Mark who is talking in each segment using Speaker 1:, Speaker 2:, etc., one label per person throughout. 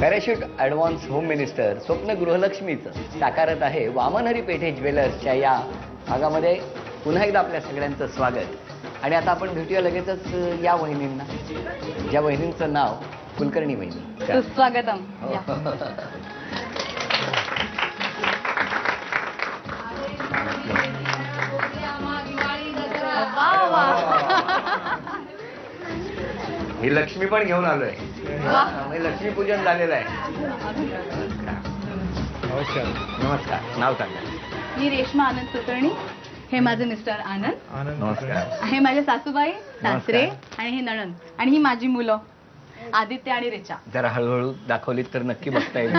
Speaker 1: Parachute advance home minister स्वप्न गृहलक्ष्मीचं साकारत आहे वामनहरी पेठे ज्वेलर्सच्या या भागामध्ये पुन्हा एकदा आपल्या सगळ्यांचं स्वागत. आणि आता आपण भेटूया लगेचच या वहिनींना, ज्या वहिनींचं नाव कुलकर्णी वहिनी.
Speaker 2: सुस्वागतम.
Speaker 1: ही लक्ष्मी पण घेऊन आलोय. लक्ष्मी पूजन झालेलं आहे.
Speaker 3: नमस्कार.
Speaker 1: नमस्कार. नाव सांगा.
Speaker 2: मी रेश्मा आनंद कुलकर्णी. हे माझे मिस्टर आनंद.
Speaker 1: नमस्कार.
Speaker 2: हे माझे सासूबाई, सासरे आणि हे नणंद. आणि ही माझी मुलं आदित्य आणि रिचा.
Speaker 1: जरा हळूहळू दाखवलीत तर नक्की बघता येईल.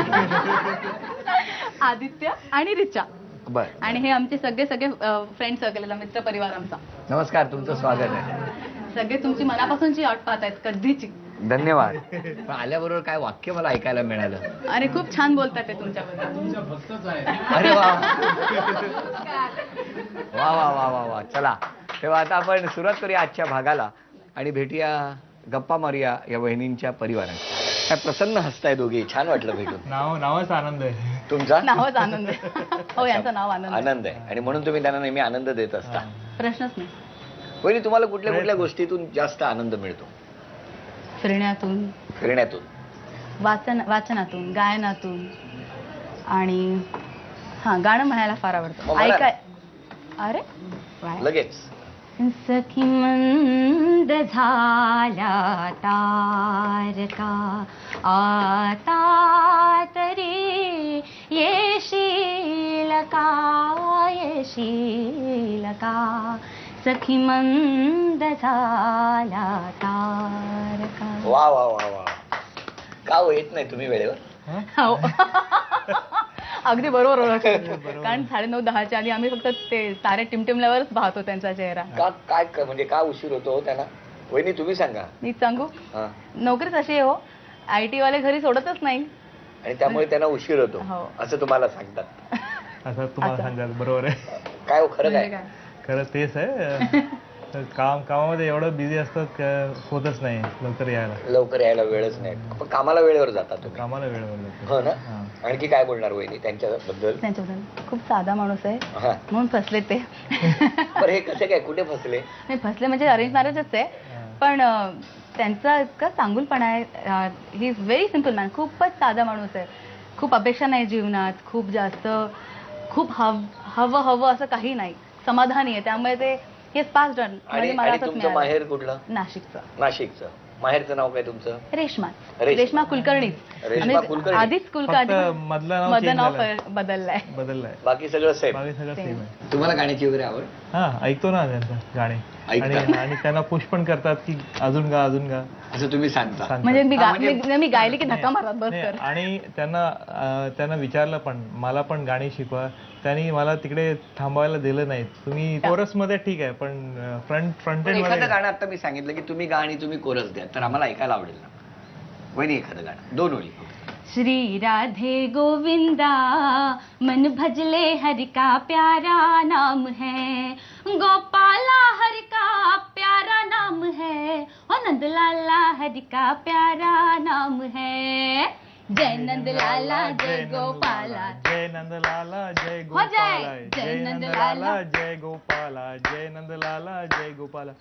Speaker 2: आदित्य आणि रिचा.
Speaker 1: बर.
Speaker 2: आणि हे आमचे सगळे फ्रेंड सर्कल, मित्र परिवार आमचा.
Speaker 1: नमस्कार. तुमचं स्वागत आहे.
Speaker 2: सगळे तुमची मनापासूनची वाट पाहतायत कधीची.
Speaker 1: धन्यवाद. पण आल्याबरोबर काय वाक्य मला ऐकायला मिळालं.
Speaker 2: आणि खूप छान बोलतात ते तुमच्याबद्दल.
Speaker 1: अरे वा वा वा वा वा वा. चला तेव्हा आता आपण सुरुवात करूया आजच्या भागाला आणि भेटूया, गप्पा मारूया या वहिनींच्या परिवारात. काय प्रसन्न हसताय दोघे. छान वाटलं भेटून.
Speaker 3: नावच आनंद आहे.
Speaker 1: तुमचा
Speaker 2: नावच आनंद आहे. हो, यांचं नाव आनंद.
Speaker 1: आनंद आहे आणि म्हणून तुम्ही त्यांना नेहमी आनंद देत असता.
Speaker 2: प्रश्नच नाही.
Speaker 1: वहिनी, तुम्हाला कुठल्या कुठल्या गोष्टीतून जास्त आनंद मिळतो? फिरण्यातून,
Speaker 2: वाचनातून, गायनातून आणि गाणं म्हणायला फार आवडतं. अरे
Speaker 1: लगेच.
Speaker 2: सखी मंद झाला तारका आता तरी येशील का सखी मंद झाला तारका.
Speaker 1: वा वा वा वा. का येत नाही तुम्ही वेळेवर?
Speaker 2: अगदी बरोबर ओळखलं. कारण 9:30-10च्या आधी आम्ही फक्त ते तारे टिमटिमल्यावरच पाहतो त्यांचा चेहरा.
Speaker 1: काय म्हणजे का उशीर होतो त्यांना? वहिनी तुम्ही सांगा.
Speaker 2: मी सांगू, नोकरीच अशी आहे हो, IT वाले घरी सोडतच नाही
Speaker 1: आणि त्यामुळे त्यांना उशीर होतो असं तुम्हाला सांगतात.
Speaker 3: असं तुम्हाला सांगाल बरोबर आहे.
Speaker 1: काय हो, खरं काय?
Speaker 3: खरं तेच आहे. कामामध्ये एवढं बिझी असतात, होतच नाही लवकर यायला
Speaker 1: वेळच नाही. पण कामाला वेळेवर जाता तुम्ही?
Speaker 3: कामाला वेळेवर जातो.
Speaker 1: हो ना. आणखी काय बोलणार वहिनी त्यांच्याबद्दल?
Speaker 2: खूप साधा माणूस आहे म्हणून फसले ते.
Speaker 1: बरं, हे कसे काय, कुठे फसले?
Speaker 2: नाही, फसले म्हणजे अरेंज मॅरेजच आहे. पण त्यांचा इतका चांगुलपणा आहे. He is very simple man. खूपच साधा माणूस आहे. खूप अपेक्षा नाही जीवनात, खूप जास्त खूप हवं असं काही नाही. समाधानी आहे. त्यामुळे ते हेच पास डन.
Speaker 1: आणि तुमचं माहेर कुठलं? नाशिकचं. माहेरचं नाव काय तुमचं?
Speaker 2: रेश्मा कुलकर्णी. आधीच कुलकर्णी, मधलं नाव बदललंय.
Speaker 1: बाकी सगळं सेम. तुम्हाला गाण्याची वगैरे आवड?
Speaker 3: ऐकतो ना त्यांचं गाणे. आणि त्यांना पुश पण करतात की अजून गा
Speaker 1: असं तुम्ही सांगता.
Speaker 2: म्हणजे मी गायली की धक्का मारतात बस कर.
Speaker 3: आणि त्यांना विचारलं पण, मला पण गाणी शिकवा. त्यांनी मला तिकडे थांबवायला दिलं नाही. तुम्ही कोरस मध्ये ठीक आहे, पण फ्रंट
Speaker 1: एखादं गाणं आता मी सांगितलं की तुम्ही गा आणि तुम्ही कोरस द्या, तर आम्हाला ऐकायला आवडेल ना. वहिनी एखादं गाणं 2 ओळी.
Speaker 2: श्री राधे गोविंदा मन भजले हरि का प्यारा नाम है, गोपाला हरि का प्यारा नाम है, और नंद लाला हरि का प्यारा नाम है. जय नंद लाला जय गोपाला,
Speaker 3: जय नंद लाला जय गोपाला, जय नंद लाला जय गोपाला, जय नंद लाला जय गोपाला.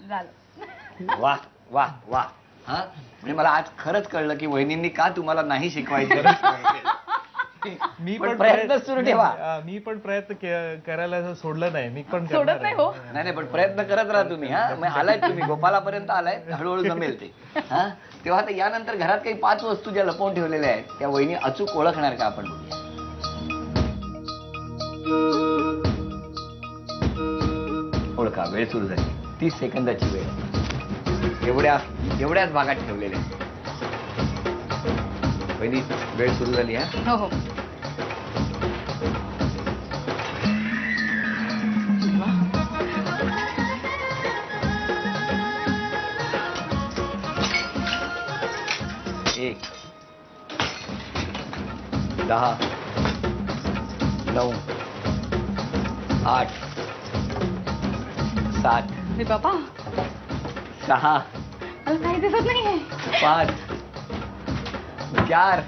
Speaker 1: वा वा वा. म्हणजे मला आज खरंच कळलं की वहिनींनी का तुम्हाला नाही शिकवायचं.
Speaker 3: मी पण
Speaker 1: प्रयत्न सुरू ठेवा.
Speaker 3: मी पण प्रयत्न करायला सोडलं नाही. मी पण
Speaker 2: सोडत नाही हो.
Speaker 1: नाही पण प्रयत्न करत राहा तुम्ही. आलाय तुम्ही गोपालापर्यंत आलाय, हळूहळू जमेल ते. तेव्हा आता यानंतर घरात काही 5 वस्तू ज्या लपवून ठेवलेल्या आहेत त्या वहिनी अचूक ओळखणार का आपण बघूया. ओळखा. वेळ सुरू झाली. 30 सेकंदाची वेळ. एवढ्याच भागात ठेवलेल्या वहिनी. वेळ सुरू झाली.
Speaker 2: हो.
Speaker 1: एक 10 9 8 7
Speaker 2: बाबा
Speaker 1: 6
Speaker 2: मला काही दिसत नाहीये.
Speaker 1: 5 4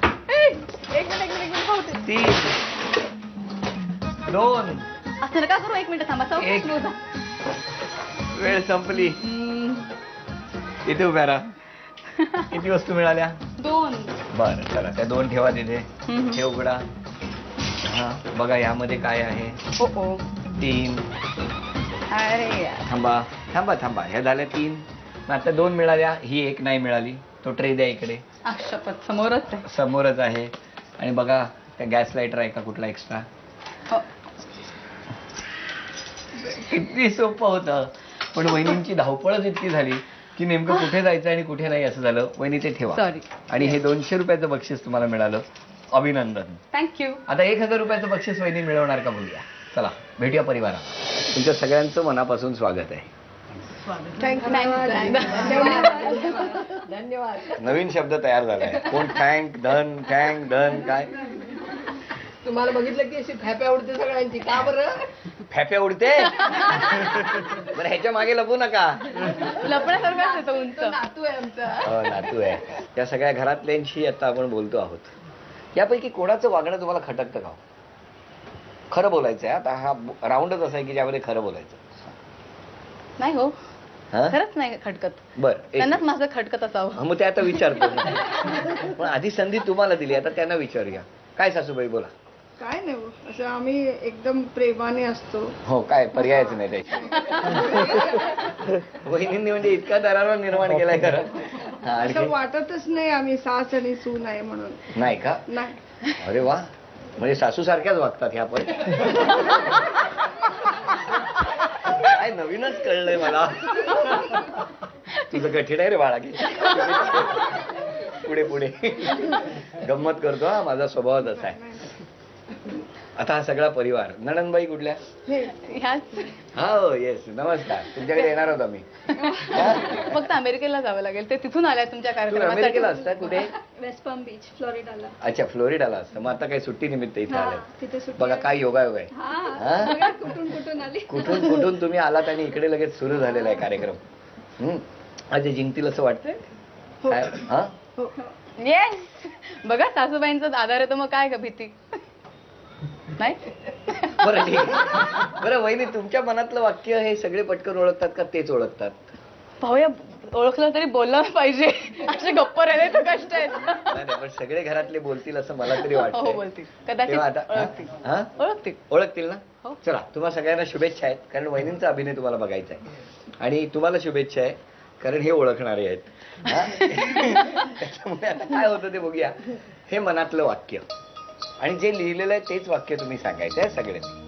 Speaker 2: एक मिनिट पाहते.
Speaker 1: 3 2
Speaker 2: असं नका करू, एक मिनिट थांबा.
Speaker 1: एक.
Speaker 2: चौकशी मोजा.
Speaker 1: वेळ संपली. इथे उभ्या राहा. किती वस्तू मिळाल्या?
Speaker 2: 2.
Speaker 1: बरं चला त्या 2 ठेवा तिथे.
Speaker 2: हम्म.
Speaker 1: हे उघडा. हा बघा यामध्ये काय आहे.
Speaker 2: ओ
Speaker 1: 3
Speaker 2: अरे यार.
Speaker 1: थांबा थांबा थांबा ह्या झाल्या 3. आता 2 मिळाल्या. ही 1 नाही मिळाली. तो ट्रे द्या इकडे.
Speaker 2: शपथ समोरच आहे.
Speaker 1: समोरच आहे. आणि बघा त्या गॅस लायटर आहे का कुठला एक्स्ट्रा?
Speaker 2: हो.
Speaker 1: किती सोपं होतं. पण वहिनींची धावपळच इतकी झाली की नेमकं कुठे जायचं आणि कुठे नाही असं झालं. वहिनी ते ठेवा.
Speaker 2: सॉरी.
Speaker 1: आणि हे 200 रुपयाचं बक्षीस तुम्हाला मिळालं. अभिनंदन.
Speaker 2: थँक्यू.
Speaker 1: आता 1000 रुपयाचं बक्षीस वहिनी मिळवणार का बघूया. चला भेटूया परिवारा. तुमच्या सगळ्यांचं मनापासून स्वागत आहे.
Speaker 2: धन्यवाद.
Speaker 1: नवीन शब्द तयार झालाय. कोण थँक धन काय
Speaker 4: तुम्हाला बघितलं की अशी फॅप्या उडते सगळ्यांची. का बरं?
Speaker 1: फॅफ्या उडते. बरं ह्याच्या मागे लपू नका.
Speaker 2: लपण्यासारखंच येतो उंच.
Speaker 4: नातू आहे आमचा.
Speaker 1: नातू आहे. या सगळ्या घरातल्यांशी आता आपण बोलतो आहोत. यापैकी कोणाचं वागणं तुम्हाला खटकतं का? खरं बोलायचं आहे. आता हा राऊंडच असा आहे की ज्यामध्ये खरं बोलायचं.
Speaker 2: नाही हो,
Speaker 1: हा?
Speaker 2: खरंच नाही खटकत.
Speaker 1: बरं
Speaker 2: त्यांनाच माझं खटकत असावं.
Speaker 1: मग ते आता विचारतो. पण आधी संधी तुम्हाला दिली, आता त्यांना विचारूया. काय सासूबाई बोला.
Speaker 4: काय नाही हो, असं आम्ही एकदम प्रेमाने असतो.
Speaker 1: हो काय पर्यायच नाही त्याची. वहिनींनी म्हणजे इतका दरारा निर्माण केलाय खरं. हा,
Speaker 4: असं
Speaker 1: आणखी
Speaker 4: वाटतच नाही आम्ही सास आणि सून आहे म्हणून.
Speaker 1: नाही का?
Speaker 4: नाही.
Speaker 1: अरे वा, म्हणजे सासू सारख्याच वागतात ह्या पण. काय नवीनच कळलंय मला. तुझं कठीण आहे रे बाळा. की पुढे पुढे गंमत करतो. हा माझा स्वभावच असा आहे. आता हा सगळा परिवार. नणंदबाई कुठल्या?
Speaker 2: ह्याच
Speaker 1: हो येस नमस्कार. तुमच्याकडे येणार आहोत आम्ही.
Speaker 2: फक्त अमेरिकेला जावं लागेल. ते तिथून आल्या तुमच्या
Speaker 1: तुम्ही अमेरिकेला
Speaker 2: कार्यक्रमासाठी.
Speaker 1: असता कुठे?
Speaker 4: वेस्ट पाम बीच, फ्लोरिडाला.
Speaker 1: अच्छा फ्लोरिडाला असतं. मग आता काही सुट्टी निमित्त इथे आले.
Speaker 4: तिथे सुट्टी
Speaker 1: बघा
Speaker 4: आहे.
Speaker 1: काय योगायोग आहे. हा?
Speaker 4: कुठून आली.
Speaker 1: कुठून तुम्ही आलात आणि इकडे लगेच सुरू झालेला आहे कार्यक्रम. आज जिंकतील असं वाटतंय. काय? हा?
Speaker 4: हो.
Speaker 2: येस. बघा सासूबाईंचा आधार आहे तर मग काय का भीती नाही.
Speaker 1: बरं ठीक आहे. बरं वहिनी तुमच्या मनातलं वाक्य हे सगळे पटकन ओळखतात का तेच ओळखतात?
Speaker 2: पाहूया, ओळखलं तरी बोललं पाहिजे. असे गप्प राहिले तर कष्ट आहेत.
Speaker 1: नाही पण सगळे घरातले बोलतील असं मला तरी
Speaker 2: हो
Speaker 1: वाटतं.
Speaker 2: बोलतील कदाचित.
Speaker 1: तेव्हा आता
Speaker 2: ओळखतील.
Speaker 1: हा?
Speaker 2: ओळखतील.
Speaker 1: ओळखतील ना?
Speaker 2: हो.
Speaker 1: चला तुम्हाला सगळ्यांना शुभेच्छा आहेत कारण वहिनींचा अभिनय तुम्हाला बघायचा आहे. आणि तुम्हाला शुभेच्छा आहे कारण हे ओळखणारे आहेत. हा? त्याच्यामुळे आता काय होतं ते बघूया. हे मनातलं वाक्य आणि जे लिहिलेलं आहे तेच वाक्य तुम्ही सांगायचं आहे सगळ्यांनी.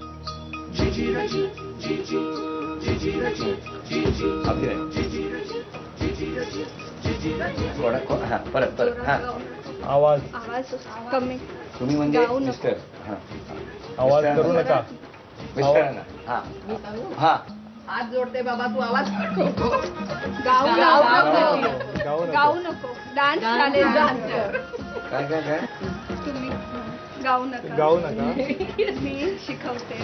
Speaker 1: हा परत हा
Speaker 3: आवाज
Speaker 4: कमी.
Speaker 1: तुम्ही म्हणजे
Speaker 4: गाऊ नको.
Speaker 1: मिस्टर. हा
Speaker 3: आवाज करू नका.
Speaker 1: मिस्टरांना. हा हा
Speaker 4: हात जोडते बाबा तू आवाज नको.
Speaker 3: गाऊ
Speaker 4: गाऊ नको. डान्स चालेल. डान्स
Speaker 1: काय
Speaker 4: तुम्ही गाऊ नका.
Speaker 3: गाऊ नका.
Speaker 4: मी शिकवते.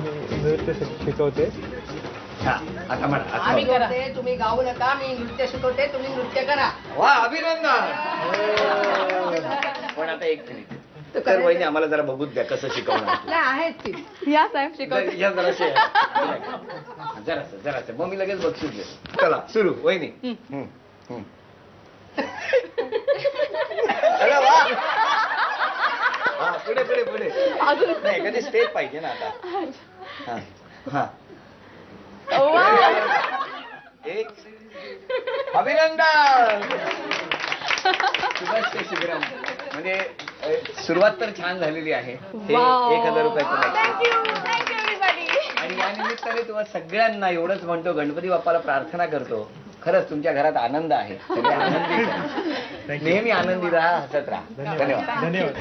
Speaker 3: मी नृत्य शिकवते.
Speaker 1: हा आता म्हणा आता
Speaker 4: आम्ही
Speaker 1: म्हणा.
Speaker 4: करते तुम्ही गाऊ नका. मी नृत्य शिकवते तुम्ही नृत्य करा.
Speaker 1: वा अभिनंदन. पण आता एक मिनिट तर वहिनी आम्हाला जरा बघूच द्या कसं शिकवणार.
Speaker 4: नाही आहेत ती.
Speaker 2: या साहेब शिकवते.
Speaker 1: या जराशे. जरासं मग मी लगेच बक्षीस देतो. चला सुरू वहिनी. अरे वा. हा पुढे पुढे पुढे.
Speaker 2: अजून
Speaker 1: नाही एखादी स्टेप पाहिजे ना आता. हा हा
Speaker 2: वा.
Speaker 1: एक अभिनंदन. शुभेच्छा शिबिराम. म्हणजे सुरुवात तर छान झालेली आहे. हे 1000 रुपयाचं बक्षीस.
Speaker 2: Thank you everybody.
Speaker 1: आणि या निमित्ताने तुम्हाला सगळ्यांना एवढंच म्हणतो गणपती बाप्पाला प्रार्थना करतो खरंच तुमच्या घरात आनंद आहे. सगळे आनंदी राहा. नेहमी आनंदी राहा हसत राहा. धन्यवाद.
Speaker 3: धन्यवाद.